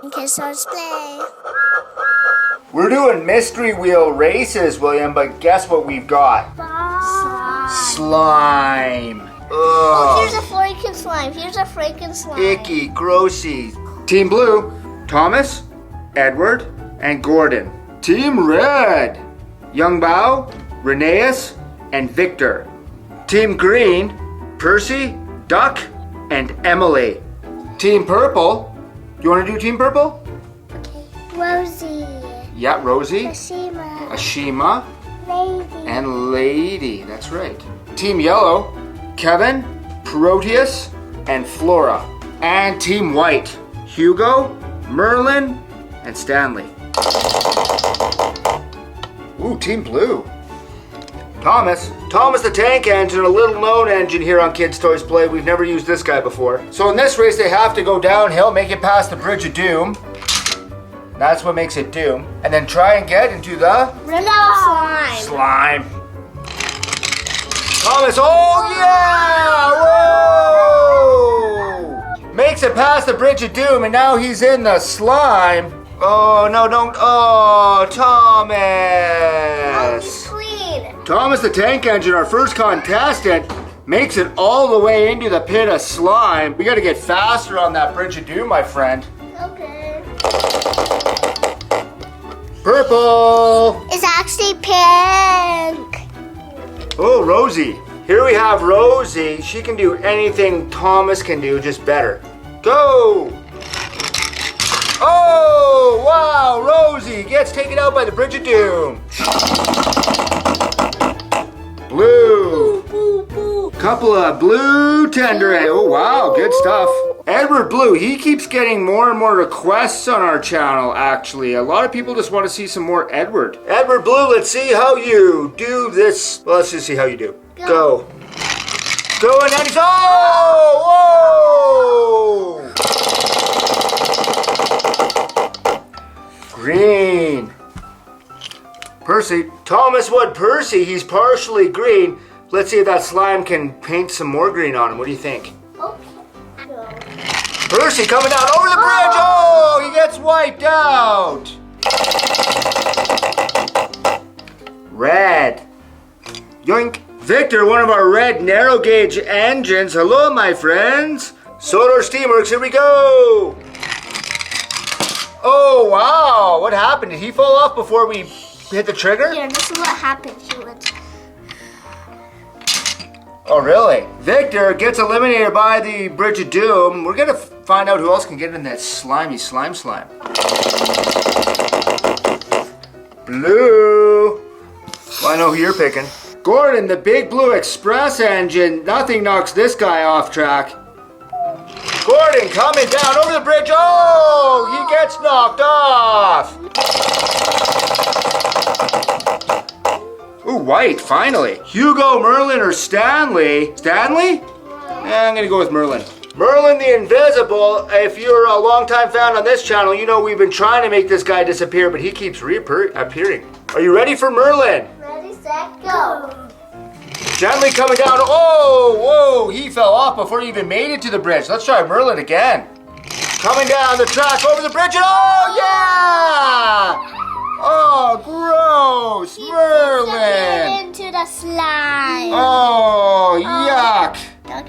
Okay, so let's play. We're doing mystery wheel races, William, but guess what we've got? Slime. Ugh. Oh, here's a freaking slime. Here's a freaking slime. Icky, grossy. Team Blue, Thomas, Edward, and Gordon. Team Red, Young Bao, Reneus, and Victor. Team Green, Percy, Duck, and Emily. Team Purple, you want to do Team Purple? Rosie. Yeah, Rosie, Ashima. Ashima, Lady. and Lady. That's right. Team Yellow, Kevin, Proteus, and Flora. And Team White, Hugo, Merlin, and Stanley. Ooh, Team Blue. Thomas the tank engine, a little known engine here on Kids Toys Play. We've never used this guy before. So in this race they have to go downhill, make it past the Bridge of Doom. That's what makes it Doom. And then try and get into the slime. Thomas, oh yeah! Whoa! Makes it past the Bridge of Doom and now he's in the slime. Oh no, don't, oh, Thomas! Thomas the tank engine, our first contestant, makes it all the way into the pit of slime. We gotta get faster on that Bridge of Doom, my friend. Okay. Purple! It's actually pink. Oh, Rosie. Here we have Rosie. She can do anything Thomas can do, just better. Go! Oh, wow, Rosie gets taken out by the Bridge of Doom. Blue. Couple of blue tender. Oh, wow, good stuff. Edward Blue, he keeps getting more and more requests on our channel, actually. A lot of people just want to see some more Edward. Edward Blue, let's see how you do this. Well, let's just see how you do. Go. Go, and then he's, oh, whoa! Green. Percy. Thomas Wood Percy, he's partially green. Let's see if that slime can paint some more green on him. What do you think? Okay. Percy coming down over the bridge. Oh, he gets wiped out. Red. Yoink. Victor, one of our red narrow gauge engines. Hello, my friends. Solar Steamworks, here we go. Oh, wow. What happened? Did he fall off before we hit the trigger? Yeah, this is what happened. He went. Oh, really? Victor gets eliminated by the Bridge of Doom. We're gonna find out who else can get in that slimy slime. Blue. Well, I know who you're picking. Gordon, the big blue express engine. Nothing knocks this guy off track. Gordon coming down over the bridge. Oh, he gets knocked off. Ooh, White, finally. Hugo, Merlin, or Stanley? Stanley? Yeah, I'm gonna go with Merlin. Merlin the Invisible. If you're a longtime fan on this channel, you know we've been trying to make this guy disappear, but he keeps appearing. Are you ready for Merlin? Ready, set, go. Gently coming down. Oh, whoa, he fell off before he even made it to the bridge. Let's try Merlin again. Coming down the track over the bridge, and oh, yeah! Oh, gross! Merlin! Into the slime. Oh, yuck!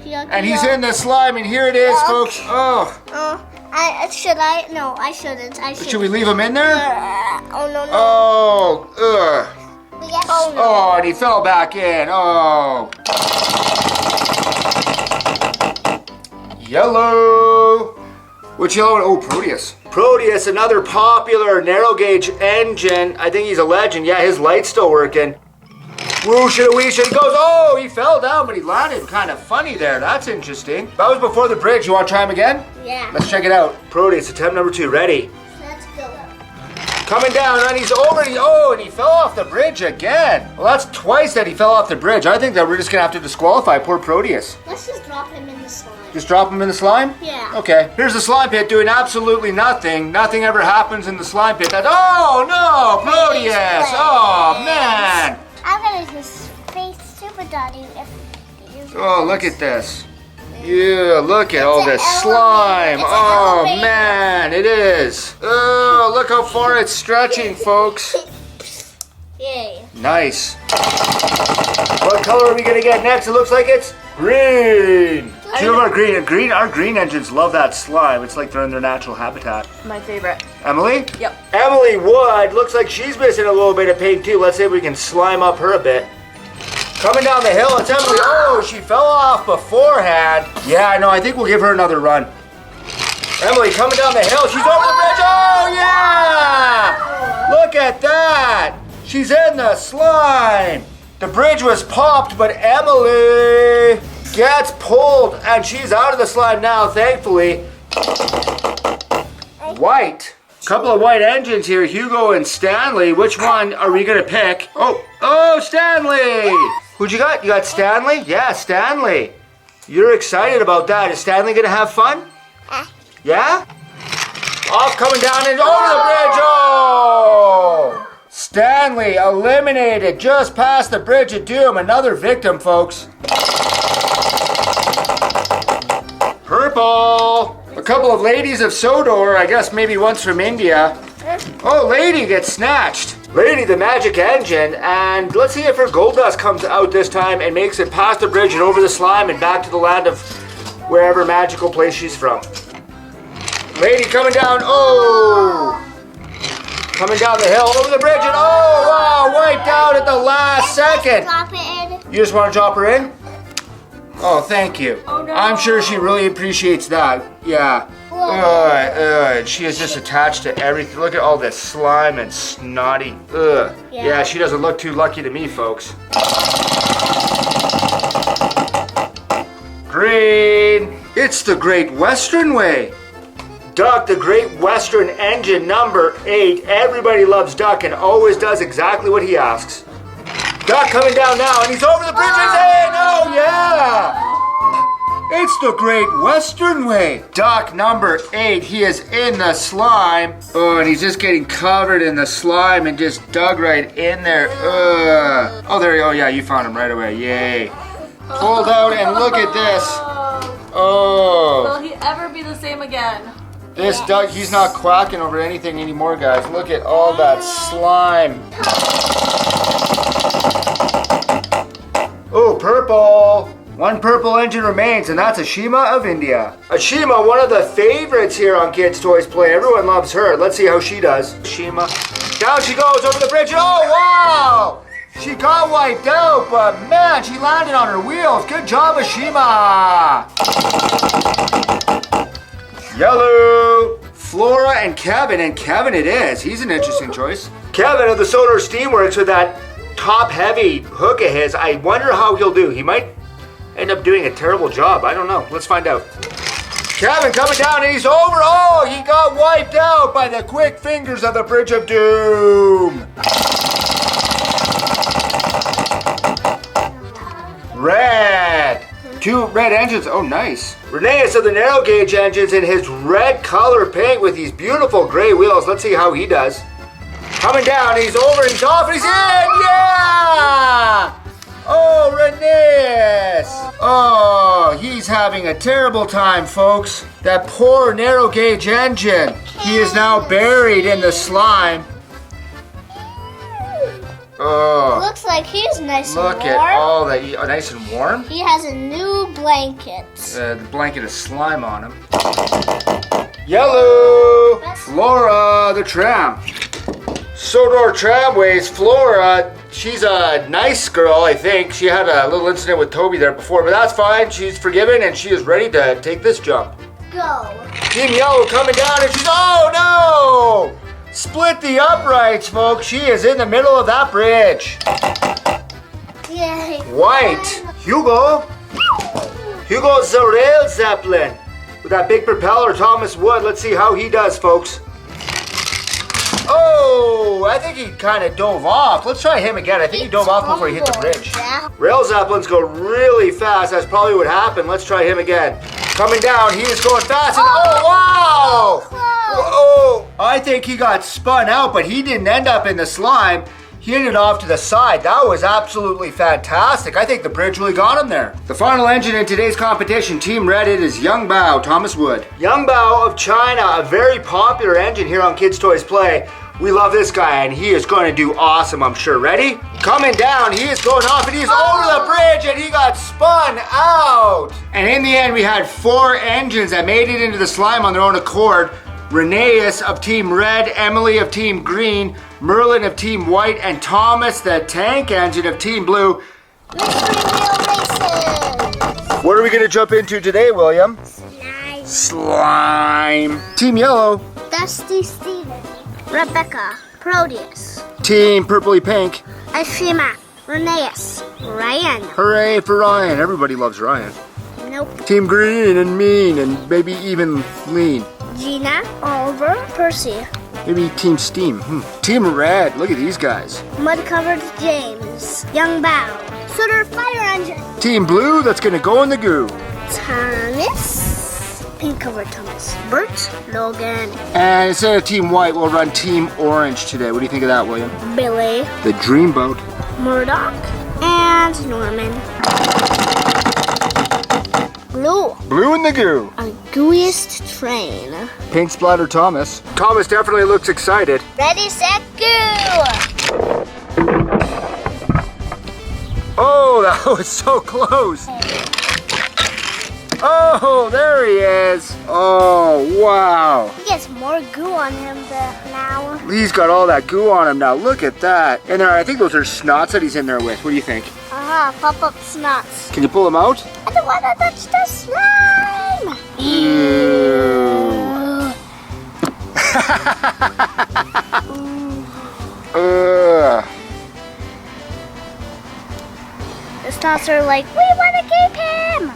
Yuck. And he's in the slime, and here it is, folks. Oh. Should I? No, I shouldn't. Should we leave him in there? Oh, no. Oh, ugh. Oh, no. Oh, and he fell back in. Oh. Yellow. Which yellow? Oh, Proteus. Proteus, another popular narrow gauge engine. I think he's a legend. Yeah, his light's still working. Whoosh and a whoosh, and he goes, oh, he fell down, but he landed kind of funny there. That's interesting. That was before the bridge. You want to try him again? Yeah. Let's check it out. Proteus, attempt number 2. Ready? Let's go. Coming down, and he's over, and he fell off the bridge again. Well, that's twice that he fell off the bridge. I think that we're just going to have to disqualify poor Proteus. Let's just drop him in the slime. Just drop him in the slime? Yeah. Okay. Here's the slime pit doing absolutely nothing. Nothing ever happens in the slime pit. Oh, no, Proteus. Oh, man. I'm going to just face Super Daddy if you... Oh, look at this. Yeah, look at all this slime. Oh man, it is. Oh, look how far it's stretching, folks. Yay. Nice. What color are we gonna get next? It looks like it's green. Two of our green engines love that slime. It's like they're in their natural habitat. My favorite. Emily? Yep. Emily Wood looks like she's missing a little bit of paint too. Let's see if we can slime up her a bit. Coming down the hill, it's Emily. Oh, she fell off beforehand. Yeah, no, I think we'll give her another run. Emily coming down the hill. She's over the bridge. Oh, yeah! Look at that. She's in the slime. The bridge was popped, but Emily gets pulled, and she's out of the slime now, thankfully. White. Couple of white engines here, Hugo and Stanley. Which one are we gonna pick? Oh, Stanley! Who'd you got? You got Stanley? Yeah, Stanley. You're excited about that. Is Stanley gonna have fun? Yeah? Off coming down and over the bridge. Oh! Stanley eliminated just past the bridge of doom. Another victim, folks. Purple. A couple of ladies of Sodor, I guess maybe once from India. Oh, Lady gets snatched. Lady, the magic engine, and let's see if her gold dust comes out this time and makes it past the bridge and over the slime and back to the land of wherever magical place she's from. Lady coming down, oh! Coming down the hill, over the bridge, and oh, wow, wiped out at the last second. Drop it in. You just want to drop her in? Oh, thank you. Oh, no. I'm sure she really appreciates that. Yeah. She is just attached to everything. Look at all this slime and snotty. Ugh. Yeah, she doesn't look too lucky to me, folks. Green. It's the Great Western Way. Duck, the Great Western engine number 8. Everybody loves Duck and always does exactly what he asks. Duck coming down now, and he's over the bridge. He's in! Oh, yeah! It's the Great Western Way. Duck number 8. He is in the slime. Oh, and he's just getting covered in the slime and just dug right in there. Oh, there. Oh, yeah, you found him right away. Yay. Pulled out, and look at this. Oh. Will he ever be the same again? This Duck, he's not quacking over anything anymore, guys. Look at all that slime. Oh, purple. One purple engine remains, and that's Ashima of India. Ashima, one of the favorites here on Kids Toys Play. Everyone loves her. Let's see how she does. Ashima. Down she goes over the bridge. Oh, wow! She got wiped out, but man, she landed on her wheels. Good job, Ashima. Yellow. Flora and Kevin it is. He's an interesting choice. Kevin of the Sodor Steamworks with that top-heavy hook of his. I wonder how he'll do. He might end up doing a terrible job. I don't know. Let's find out. Kevin coming down and he's over. Oh, he got wiped out by the quick fingers of the Bridge of Doom. Red. 2 red engines. Oh, nice. Reneus of the narrow gauge engines in his red color paint with these beautiful gray wheels. Let's see how he does. Coming down, he's over, he's off, and he's in! Yeah! Oh, Reneus! Oh, he's having a terrible time, folks. That poor narrow gauge engine. He is now buried in the slime. Oh. Looks like he's nice and warm. Look at all that. Nice and warm? He has a new blanket. The blanket of slime on him. Yellow! Flora, the tram. Sodor Tramways, Flora, she's a nice girl, I think. She had a little incident with Toby there before, but that's fine. She's forgiven and she is ready to take this jump. Go. Team Yellow coming down and she's, oh no! Split the uprights, folks. She is in the middle of that bridge. Yay. White. Hugo. Hugo's the rail Zeppelin. With that big propeller, Thomas Wood. Let's see how he does, folks. Oh, I think he kind of dove off. Let's try him again. I think he dove off before he hit the bridge. Rail Zeppelins go really fast. That's probably what happened. Let's try him again. Coming down, he is going fast. And oh, wow! Oh, I think he got spun out, but he didn't end up in the slime. He hit it off to the side. That was absolutely fantastic. I think the bridge really got him there. The final engine in today's competition, Team Red, it is Yongbao Thomas Wood. Yongbao of China, a very popular engine here on Kids Toys Play. We love this guy, and he is going to do awesome, I'm sure. Ready? Coming down, he is going off, and he's over the bridge, and he got spun out. And in the end, we had 4 engines that made it into the slime on their own accord. Reneus of Team Red, Emily of Team Green, Merlin of Team White, and Thomas, the tank engine of Team Blue. Mystery wheel races. What are we going to jump into today, William? Slime. Slime. Team Yellow. Dusty Steven. Rebecca. Proteus. Team Purpley Pink. Ashima. Reneus. Ryan. Hooray for Ryan. Everybody loves Ryan. Nope. Team Green and Mean and maybe even Lean. Gina. Oliver. Percy. Maybe Team Steam. Team Red. Look at these guys. Mud-covered James. Young Bao. Sutter Fire Engine. Team Blue, that's going to go in the goo. Thomas. Pink-covered Thomas. Bert. Logan. And instead of Team White, we'll run Team Orange today. What do you think of that, William? Billy. The Dreamboat. Murdoch. And Norman. Blue. Blue in the goo. A gooeyest train. Pink Splatter Thomas. Thomas definitely looks excited. Ready, set, go! Oh, that was so close. Oh, there he is. Oh, wow. He gets more goo on him now. He's got all that goo on him now. Look at that. And I think those are snots that he's in there with. What do you think? Pop-up snots. Can you pull him out? I don't want to touch the slime. Ugh. The snots are like, we want to keep him.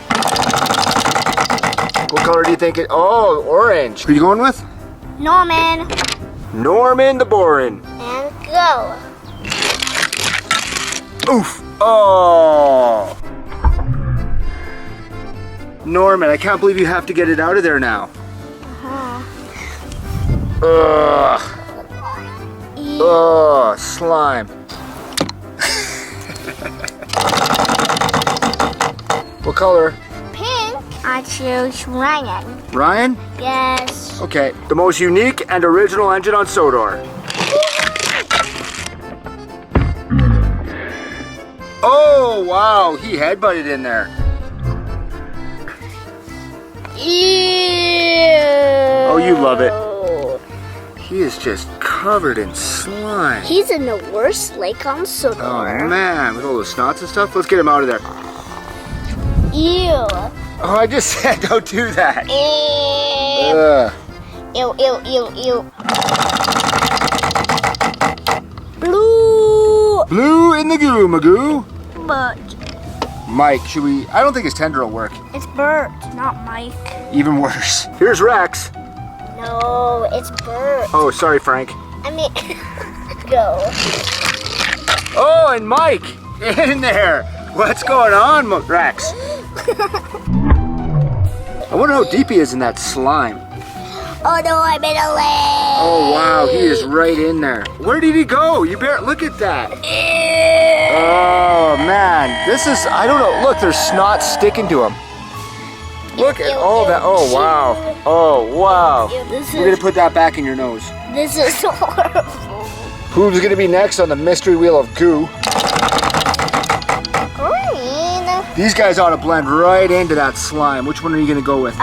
What color do you think it? Oh, orange. Who are you going with? Norman. Norman the Borin. And go. Oof. Oh. Norman, I can't believe you have to get it out of there now. Ugh. Ugh, slime. What color? Pink. I choose Ryan. Ryan? Yes. Okay. The most unique and original engine on Sodor. Oh, wow. He headbutted in there. Ew. Oh, you love it. He is just covered in slime. He's in the worst lake on Sodor. Oh, man. With all those snots and stuff. Let's get him out of there. Ew. Oh, I just said don't do that. Ew. Ugh. Ew, ew, ew, ew. Blue. Blue in the goo, Magoo. But Mike, should we? I don't think his tender will work. it's Bert, not Mike. Even worse. Here's Rex. No, it's Bert. Oh, sorry, Frank. I mean, go. Oh, and Mike in there. What's going on, Rex? I wonder how deep he is in that slime. Oh no, I'm in a lake. Oh wow, he is right in there. Where did he go? You better look at that. Oh man, this is, I don't know. Look, there's snot sticking to him. Look at all that. Oh wow. Oh wow. We're gonna put that back in your nose. This is horrible. Who's gonna be next on the mystery wheel of goo? Green. These guys ought to blend right into that slime. Which one are you gonna go with?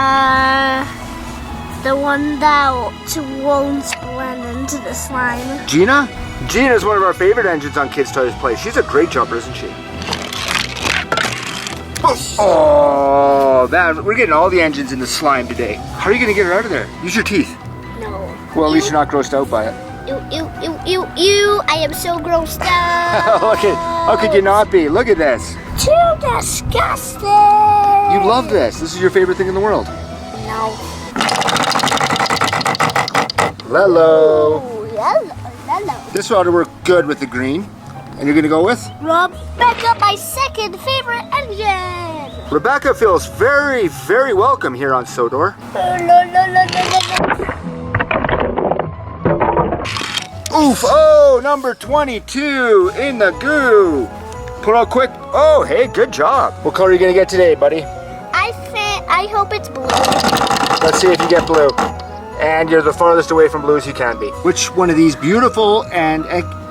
The one that won't blend into the slime. Gina? Gina's one of our favorite engines on Kids Toys Play. She's a great jumper, isn't she? Oh, man, we're getting all the engines in the slime today. How are you gonna get her out of there? Use your teeth. No. Well, at least you're not grossed out by it. Ew, ew, ew, ew, ew. I am so grossed out. Look at, how could you not be? Look at this. Too disgusting. You love this. This is your favorite thing in the world. No. Lello. Oh, yellow, yellow. This ought to work good with the green. And you're gonna go with? Rebecca, my second favorite engine. Rebecca feels very, very welcome here on Sodor. Oof, oh, Oh, number 22 in the goo. Put out quick. Oh, hey, good job. What color are you gonna get today, buddy? I hope it's blue. Let's see if you get blue. And you're the farthest away from blue as you can be. Which one of these beautiful and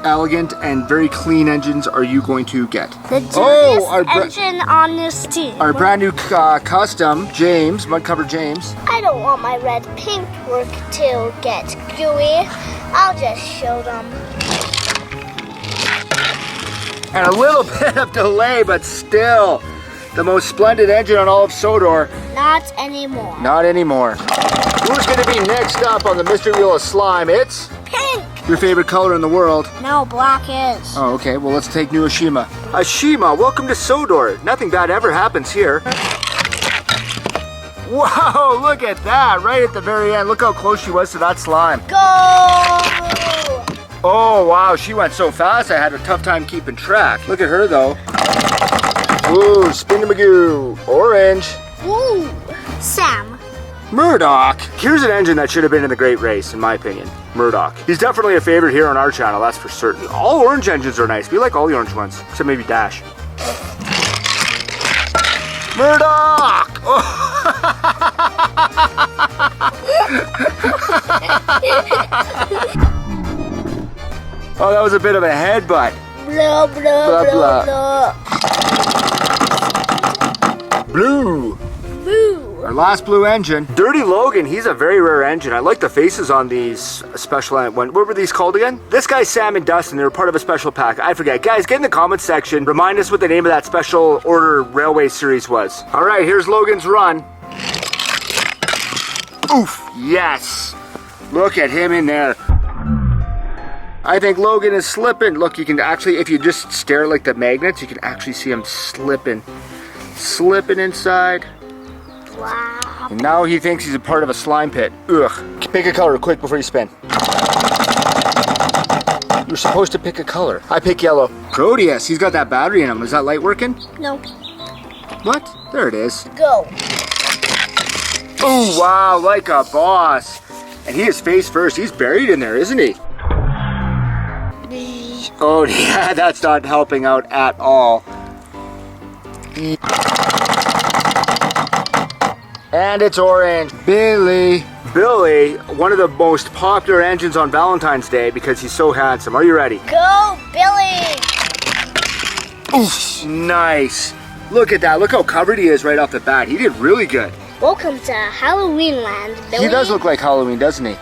elegant and very clean engines are you going to get? The dirtiest engine on this team. Our brand new custom, James, mud cover James. I don't want my red paint work to get gooey. I'll just show them. And a little bit of delay, but still the most splendid engine on all of Sodor. Not anymore. Not anymore. Who's going to be next up on the mystery wheel of slime? It's Pink. your favorite color in the world. No, black is. Oh, okay. Well, let's take new Ashima. Ashima, welcome to Sodor. Nothing bad ever happens here. Whoa, look at that. Right at the very end. Look how close she was to that slime. Go! Oh, wow. She went so fast, I had a tough time keeping track. Look at her, though. Ooh, spin-a-magoo. Orange. Ooh, Sam. Murdoch. Here's an engine that should have been in the Great Race, in my opinion. Murdoch. He's definitely a favorite here on our channel, that's for certain. All orange engines are nice. We like all the orange ones, except maybe Dash. Murdoch! Oh. Oh, that was a bit of a headbutt. Blah, blah, Blah, blah, blah. blah. Blue. Boo. Our last blue engine. Dirty Logan, he's a very rare engine. I like the faces on these special, what were these called again? This guy's Sam and Dustin, they were part of a special pack. I forget. Guys, get in the comments section. Remind us what the name of that special order railway series was. All right, here's Logan's run. Oof, yes. Look at him in there. I think Logan is slipping. Look, you can actually, if you just stare like the magnets, you can actually see him slipping. Slipping inside. Wow. And now he thinks he's a part of a slime pit. Ugh. Pick a color quick before you spin. You're supposed to pick a color. I pick yellow. Proteus, he's got that battery in him. Is that light working? No. What? There it is. Go. Oh, wow, like a boss. And he is face first. He's buried in there, isn't he? Oh, yeah, that's not helping out at all. And it's orange. Billy. Billy, one of the most popular engines on Valentine's Day because he's so handsome. Are you ready? Go, Billy. Oof, nice. Look at that. Look how covered he is right off the bat. He did really good. Welcome to Halloween Land, Billy. He does look like Halloween, doesn't he?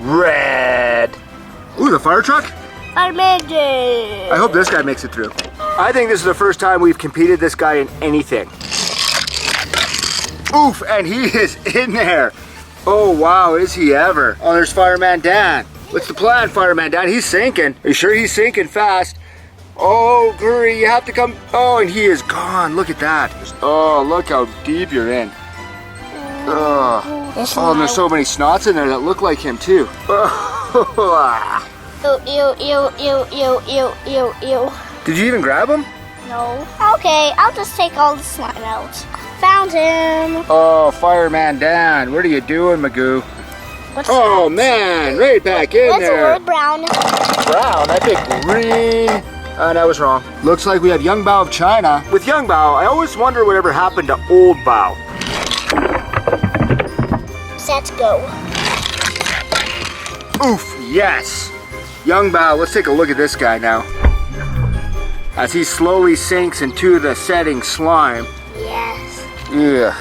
Red. Ooh, the fire truck? Armageddon. I hope this guy makes it through. I think this is the first time we've competed this guy in anything. Oof, and he is in there. Oh, wow, is he ever? Oh, there's Fireman Dan. What's the plan, Fireman Dan? He's sinking. Are you sure he's sinking fast? Oh, hurry, you have to come. Oh, and he is gone. Look at that. Oh, look how deep you're in. Oh, and there's so many snots in there that look like him, too. Ew, ew, ew, ew, ew, ew, ew, ew. Did you even grab him? No. Okay, I'll just take all the slime out. Found him. Oh, Fireman Dan, what are you doing, Magoo? What's Oh, that? man, right back in What's the there. word brown? Brown, I picked green. And I was wrong. Looks like we have Young Bao of China. With Young Bao, I always wonder whatever happened to Old Bao. Let's go. Oof, yes. Young Bao, let's take a look at this guy now. As he slowly sinks into the setting slime. Yes. Yeah.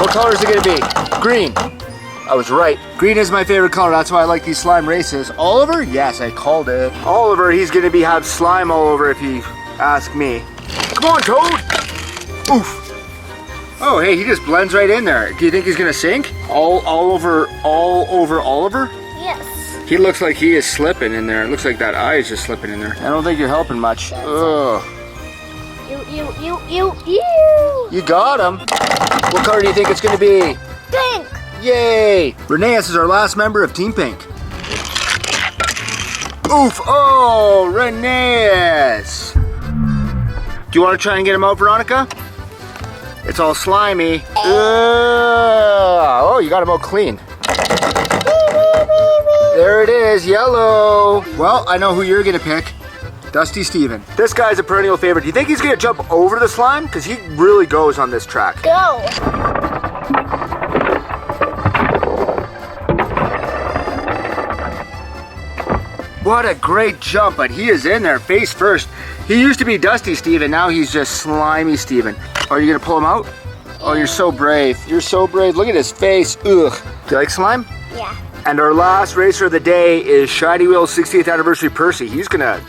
What color is it gonna be? Green. I was right. Green is my favorite color. That's why I like these slime races. Oliver? Yes, I called it. Oliver, he's gonna have slime all over if you ask me. Come on, Toad. Oof. Oh, hey, he just blends right in there. Do you think he's gonna sink? All over Oliver? Yes. He looks like he is slipping in there. It looks like that eye is just slipping in there. I don't think you're helping much. Ugh. You. You got him. What color do you think it's gonna be? Pink. Yay! Reneus is our last member of Team Pink. Oof! Oh, Reneus! Do you want to try and get him out, Veronica? It's all slimy. Oh, you got him out clean. There it is, yellow. Well, I know who you're gonna pick. Dusty Steven. This guy's a perennial favorite. Do you think he's gonna jump over the slime? Because he really goes on this track. Go. What a great jump, but he is in there face first. He used to be Dusty Steven, now he's just Slimy Steven. Are you gonna pull him out? Oh, you're so brave. You're so brave. Look at his face. Ugh. Do you like slime? Yeah. And our last racer of the day is Shiny Wheel's 60th anniversary Percy. He's gonna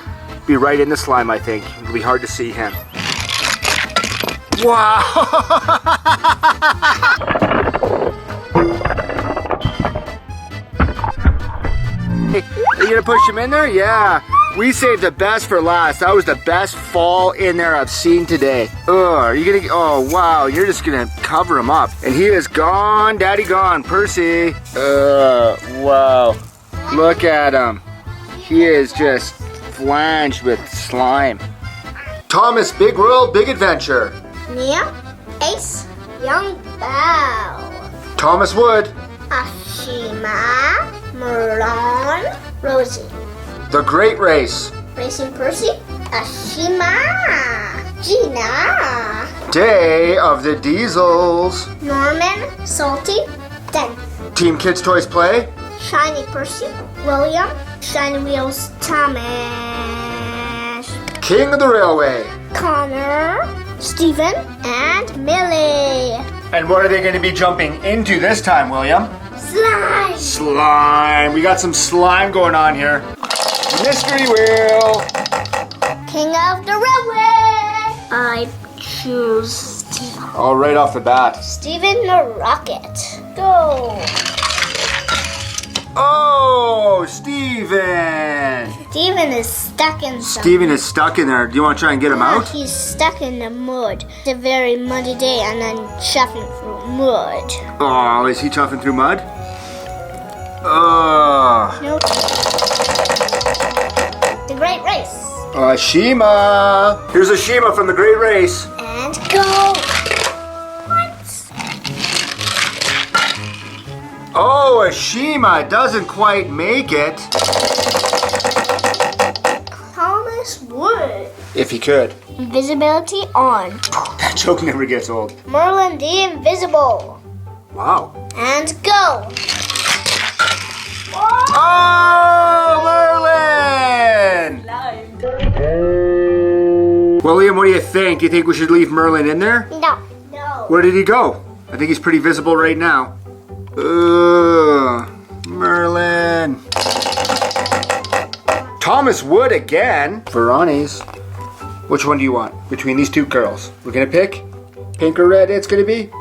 be right in the slime, I think. It'll be hard to see him. Wow! Hey, are you gonna push him in there? Yeah. We saved the best for last. That was the best fall in there I've seen today. Are you gonna, oh wow, you're just gonna cover him up. And he is gone, daddy gone, Percy. Wow. Look at him. He is just flanged with slime. Thomas, big world, big adventure. Nia, Ace, Young Bow, Thomas Wood. Ashima, Merlon, Rosie. The Great Race. Racing Percy, Ashima, Gina, Day of the Diesels. Norman, Salty, Den. Team Kids Toys Play. Shiny Percy, William, Shiny Wheels, Thomas, King of the Railway. Connor, Stephen, and Millie. And what are they going to be jumping into this time, William? Slime. Slime. We got some slime going on here. Mystery Wheel. King of the Railway. I choose Stephen. All right off the bat. Stephen the Rocket. Go. Oh, Steven. Stephen is stuck in something. Steven is stuck in there. Do you want to try and get him out? He's stuck in the mud. It's a very muddy day and I'm chuffing through mud. Oh, is he chuffing through mud? Oh. Nope. The Great Race. Shima. Here's a Shima from the Great Race. And go. What? Oh, a Shima doesn't quite make it. Thomas Wood. If he could. Invisibility on. That joke never gets old. Merlin the Invisible. Wow. And go. Oh, Merlin! William, what do you think? Do you think we should leave Merlin in there? No. No. Where did he go? I think he's pretty visible right now. Merlin. Thomas Wood again. Veronis. Which one do you want between these two girls? We're gonna pick pink or red. It's gonna be.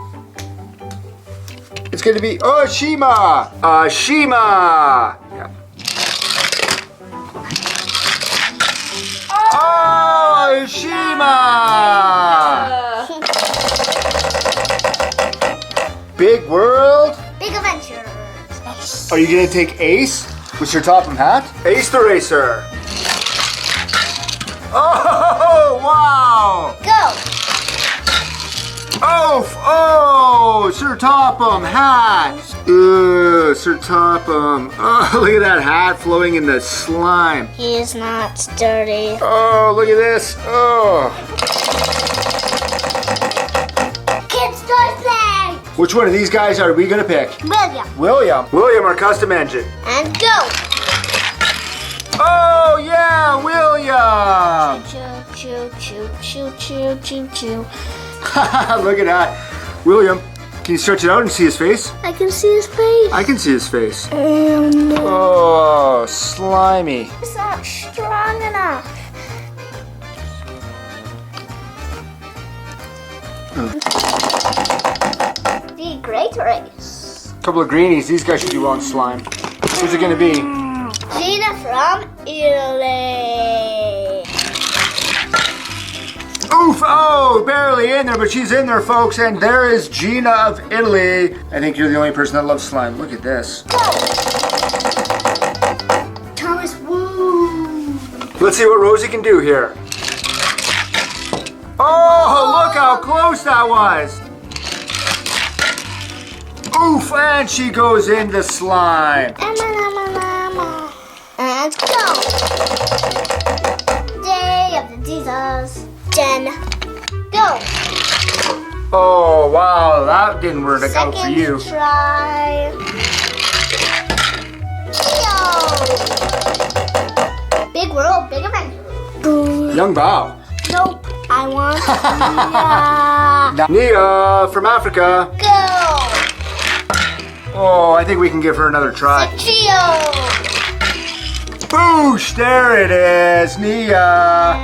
It's gonna be. Oh, Shima. Shima. Yeah. Oh, Shima. Big world. Big adventure. Are you gonna take Ace with your top and hat? Ace the Racer. Oh, wow. Go. Oh, Sir Topham hat. Sir Topham. Oh, look at that hat flowing in the slime. He is not dirty. Oh, look at this. Oh. Kids Toy Play. Which one of these guys are we gonna pick? William. William, our custom engine. And go. Oh, yeah, William. Choo, choo, choo, choo, choo, choo, choo. Look at that. William, can you stretch it out and see his face? I can see his face. I can see his face. Oh, no. Oh, slimy. It's not strong enough. The Great Race. Couple of greenies. These guys should do well in slime. Who's it gonna be? Gina from Italy. Oof! Oh, barely in there, but she's in there, folks. And there is Gina of Italy. I think you're the only person that loves slime. Look at this. Thomas Woo. Let's see what Rosie can do here. Oh, look how close that was. Oof, and she goes in the slime. And go. Day of the diesels. Then go. Oh, wow, that didn't work out for you. Second try. Yo. Big world, big adventure. Young Bao. Nope, I want Nia. Nia from Africa. Go. Oh, I think we can give her another try. Geo. Boosh, there it is, Nia.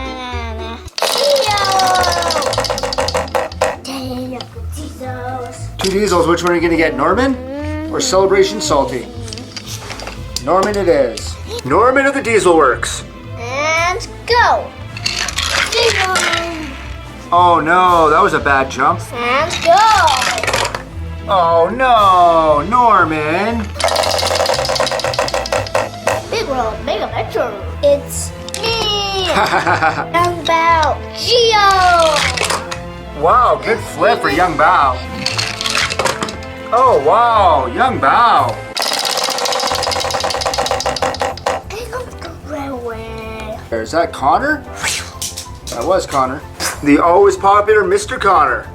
Two diesels, which one are you gonna get, Norman or Celebration Salty? Norman it is. Norman of the Diesel Works. And go. Diesel. Oh no, that was a bad jump. And go. Oh no, Norman. Big world, big adventure. It's me. Young Bao. Geo. Wow, good flip for Young Bao. Oh wow, Young Bao. Is that Connor? That was Connor. The always popular Mr. Connor.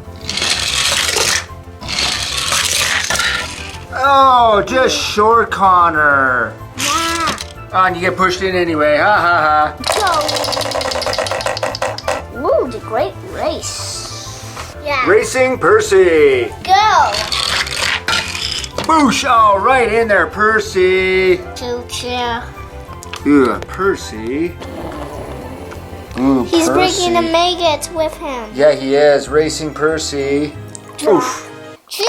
Oh, just short Connor. Yeah. Oh, and you get pushed in anyway. Ha ha Go. Ooh, the great race. Yeah. ha. Racing Percy. Go. Boosh! Oh, right in there, Percy. Choo-choo. Ugh, Percy. Ooh, He's Percy. breaking to make it with him. Yeah, he is. Racing Percy. Oof. Geo.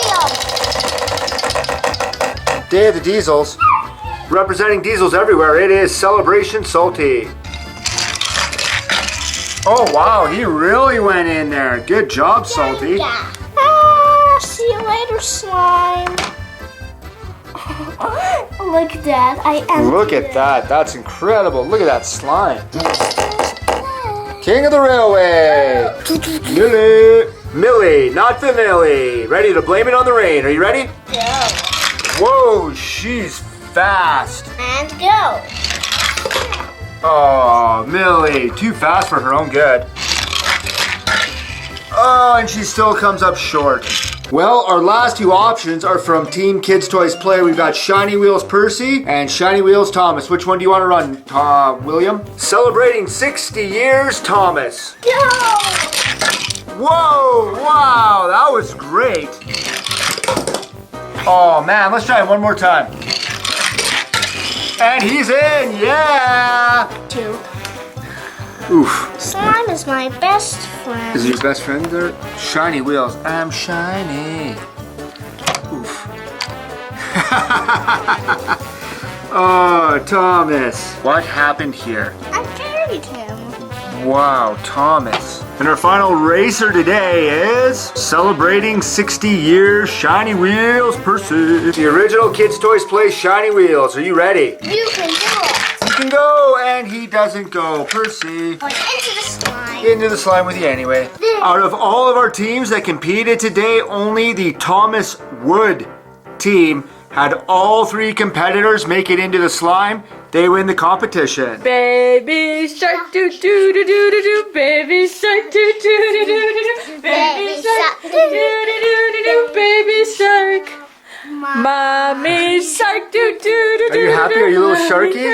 Day of the Diesels. Representing diesels everywhere, it is Celebration Salty. Oh, wow, he really went in there. Good job, Salty. Yeah. See you later, slime. Look at that. I am. Look at that. That's incredible. Look at that slime. King of the Railway. Millie. Millie, not the Millie. Ready to blame it on the rain. Are you ready? Go. Whoa, she's fast. And go. Oh, Millie, too fast for her own good. Oh, and she still comes up short. Well, our last two options are from Team Kids Toys Play. We've got Shiny Wheels Percy and Shiny Wheels Thomas. Which one do you want to run, William? Celebrating 60 years, Thomas. Go. Whoa, wow, that was great. Oh, man, let's try it one more time. And he's in, yeah. Two. Oof. Slime is my best friend. Is he your best friend there? Shiny Wheels. I'm shiny. Oof. Oh, Thomas. What happened here? I carried him. Wow, Thomas. And our final racer today is celebrating 60 years Shiny Wheels Percy. The original Kids Toys Play Shiny Wheels. Are you ready? You can do it. You can go, and he doesn't go. Percy. But into the slime. Into the slime with you anyway. Out of all of our teams that competed today, only the Thomas Wood team had all three competitors make it into the slime. They win the competition. Baby shark doo doo doo doo doo doo. Baby shark doo doo doo doo doo doo. Baby shark doo doo doo doo doo. Baby shark. Mommy shark doo doo doo doo. Are you happy? Are you a little sharky?